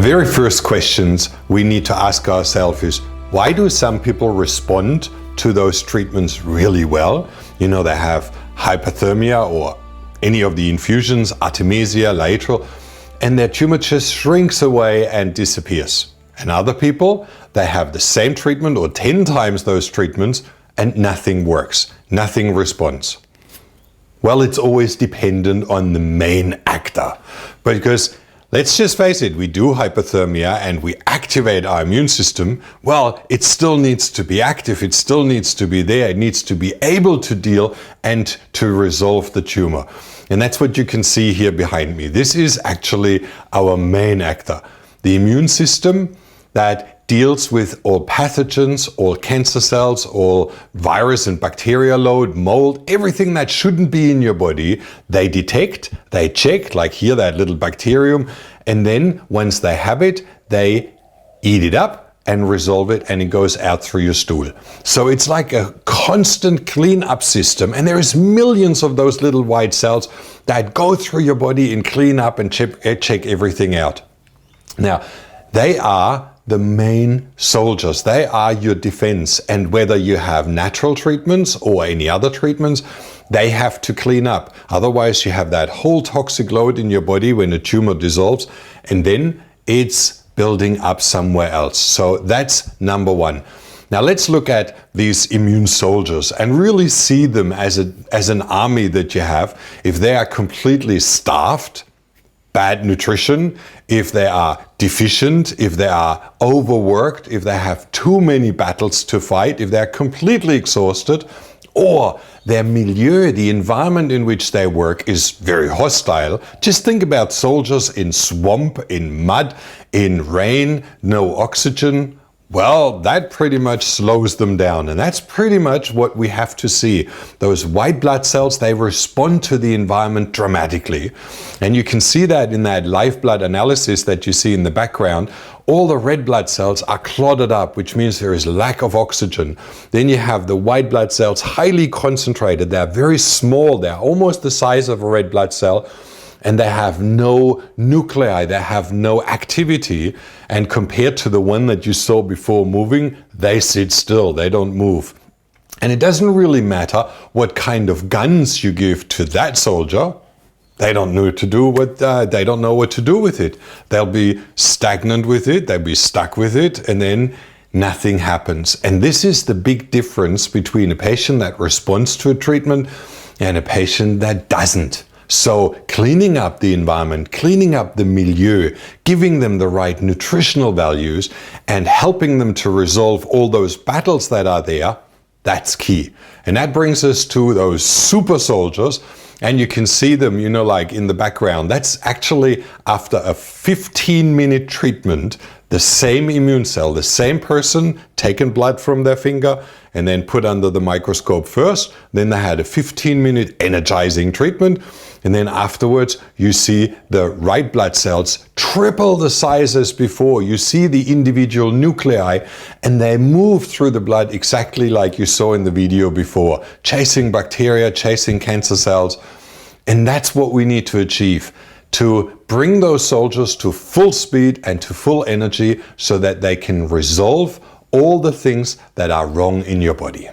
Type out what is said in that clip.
very first questions we need to ask ourselves is, why do some people respond to those treatments really well? You know, they have hypothermia or any of the infusions, artemisia, lateral, and their tumor just shrinks away and disappears. And other people, they have the same treatment or 10 times those treatments and nothing works, nothing responds. Well, it's always dependent on the main actor. Because let's just face it, we do hypothermia and we activate our immune system. Well, it still needs to be active, it still needs to be there, it needs to be able to deal and to resolve the tumor. And that's what you can see here behind me. This is actually our main actor. The immune system that deals with all pathogens, all cancer cells, all virus and bacteria load, mold, everything that shouldn't be in your body, they detect, they check, like here, that little bacterium, and then once they have it, they eat it up and resolve it, and it goes out through your stool. So it's like a constant clean-up system, and there is millions of those little white cells that go through your body and clean up and check everything out. Now, they are the main soldiers. They are your defense. And whether you have natural treatments or any other treatments, they have to clean up. Otherwise, you have that whole toxic load in your body when a tumor dissolves, and then it's building up somewhere else. So that's number one. Now let's look at these immune soldiers and really see them as an army that you have. If they are completely starved, bad nutrition, if they are deficient, if they are overworked, if they have too many battles to fight, if they're completely exhausted, or their milieu, the environment in which they work, is very hostile. Just think about soldiers in swamp, in mud, in rain, no oxygen. Well, that pretty much slows them down, and that's pretty much what we have to see. Those white blood cells, they respond to the environment dramatically. And you can see that in that live blood analysis that you see in the background. All the red blood cells are clotted up, which means there is lack of oxygen. Then you have the white blood cells highly concentrated. They're very small. They're almost the size of a red blood cell. And they have no nuclei, they have no activity. And compared to the one that you saw before moving, they sit still, they don't move. And it doesn't really matter what kind of guns you give to that soldier. They don't know what to do they don't know what to do with it. They'll be stagnant with it, they'll be stuck with it, and then nothing happens. And this is the big difference between a patient that responds to a treatment and a patient that doesn't. So cleaning up the environment, cleaning up the milieu, giving them the right nutritional values, and helping them to resolve all those battles that are there, that's key. And that brings us to those super soldiers. And you can see them, you know, like in the background. That's actually after a 15-minute treatment, the same immune cell, the same person taken blood from their finger and then put under the microscope first. Then they had a 15-minute energizing treatment. And then afterwards, you see the white blood cells triple the size as before. You see the individual nuclei, and they move through the blood exactly like you saw in the video before, chasing bacteria, chasing cancer cells. And that's what we need to achieve, to bring those soldiers to full speed and to full energy so that they can resolve all the things that are wrong in your body.